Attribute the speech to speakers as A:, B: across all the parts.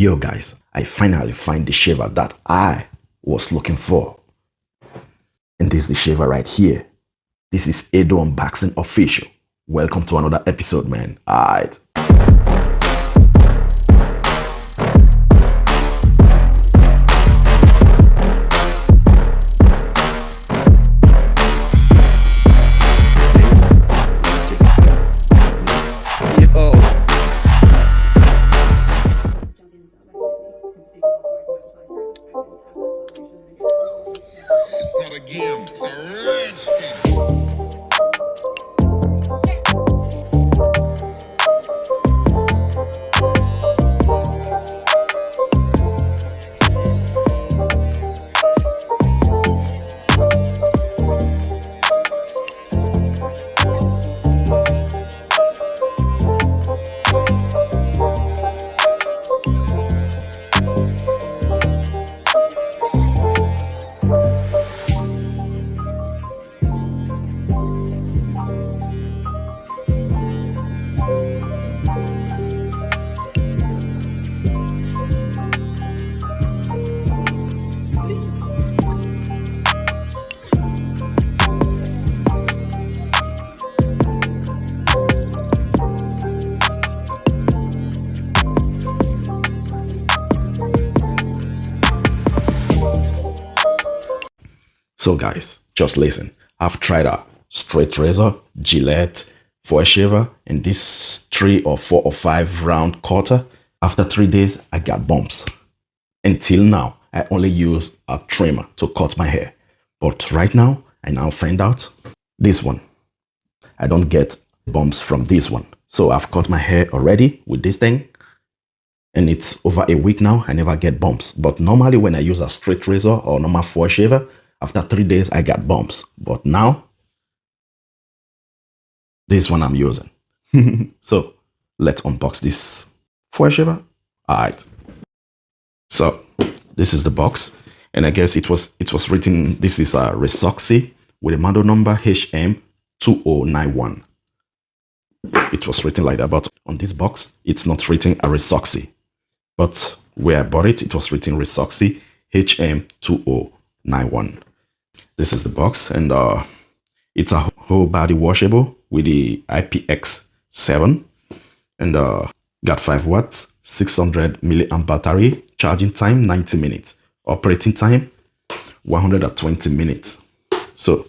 A: Yo guys, I finally find the shaver that I was looking for. And this is the shaver right here. This is Edo Unboxing Official. Welcome to another episode, man. Alright.
B: It's not a game, it's a rich thing.
A: So guys, just listen. I've tried a straight razor, Gillette, foil shaver, and this 3 or 4 or 5 round cutter. After 3 days, I got bumps. Until now, I only use a trimmer to cut my hair. But right now, I now find out this one. I don't get bumps from this one. So I've cut my hair already with this thing. And it's over a week now, I never get bumps. But normally when I use a straight razor or normal foil shaver, after 3 days, I got bumps. But now, this one I'm using. So let's unbox this foil shaver. All right. So this is the box. And I guess it was written, this is a Resuxi with a model number HM2091. It was written like that, but on this box, it's not written a Resuxi. But where I bought it, it was written Resuxi HM2091. This is the box, and it's a whole body washable with the IPX7, and got 5 watts, 600 milliamp battery, charging time 90 minutes, operating time 120 minutes. So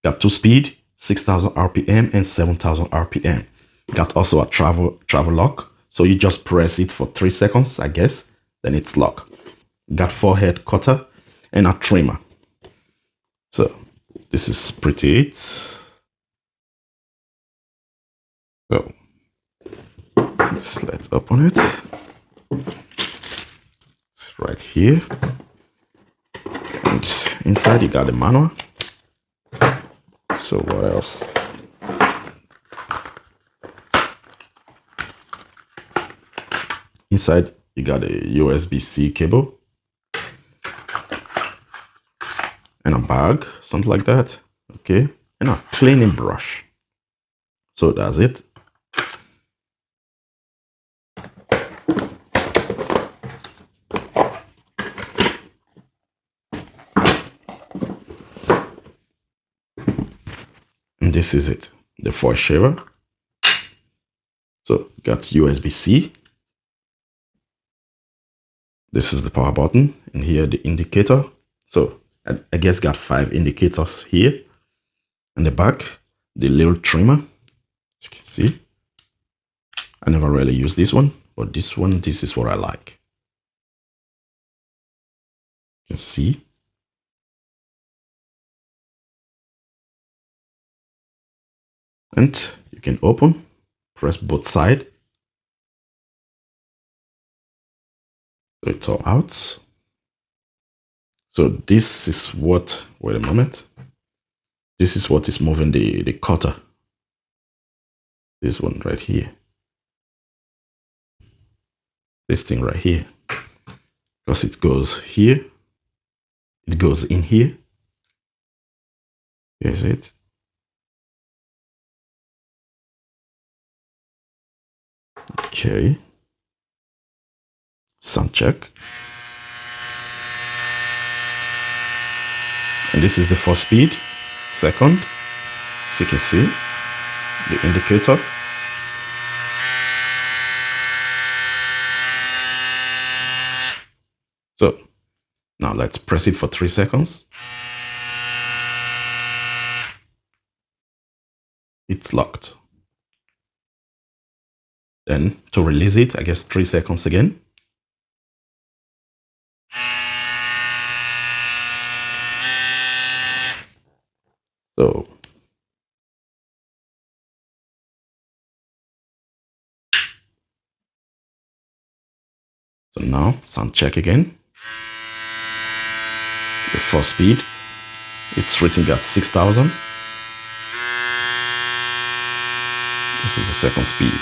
A: got 2 speed, 6,000 RPM and 7,000 RPM. Got also a travel lock, so you just press it for 3 seconds, I guess, then it's locked. Got 4 head cutter and a trimmer. So this is pretty it. So let's open it. It's right here. And inside you got the manual. So what else? Inside you got a USB-C cable. And a bag, something like that. Okay, and a cleaning brush. So that's it. And this is it, the foil shaver. So got USB-C. This is the power button, and here the indicator. So I guess got 5 indicators here. And the back, the little trimmer. As you can see, I never really use this one, but this is what I like. You can see. And you can open, press both sides. So it's all out. So this is what, wait a moment. This is what is moving the cutter. This one right here. This thing right here. Because it goes here. It goes in here. Here's it. Okay. Sound check. And this is the first speed, second, as you can see, the indicator. So now let's press it for 3 seconds. It's locked. Then to release it, I guess 3 seconds again. So now sound check again. The first speed, it's rating at 6,000. This is the second speed.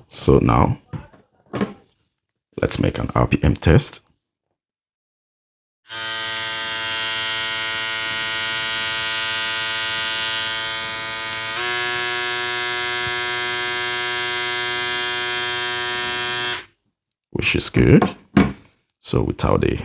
A: So now let's make an RPM test. Which is good. So without the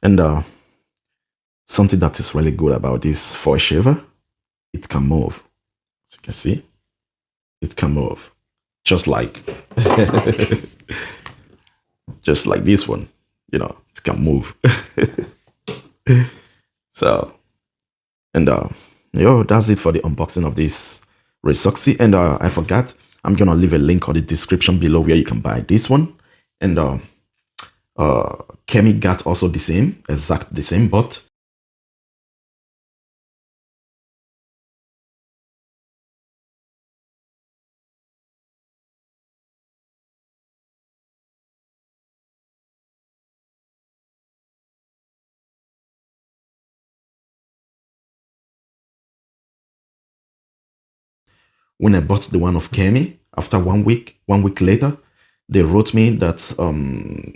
A: and something that is really good about this voice shaver, it can move. As you can see, it can move just like just like this one, you know, it can move. So, and that's it for the unboxing of this Resuxi. And I forgot, I'm gonna leave a link on the description below where you can buy this one. And Kemi got also the same, exact the same, but when I bought the one of Kemi, after 1 week, 1 week later, they wrote me that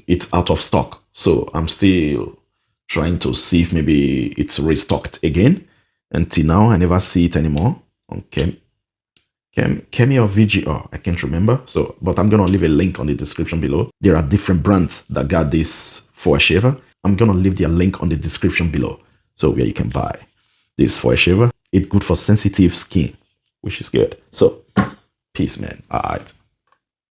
A: it's out of stock. So I'm still trying to see if maybe it's restocked again. Until now, I never see it anymore on Kemi or VGR, I can't remember. So, but I'm gonna leave a link on the description below. There are different brands that got this voice shaver. I'm gonna leave their link on the description below, so where you can buy this voice shaver. It's good for sensitive skin, which is good. So, peace, man. All right.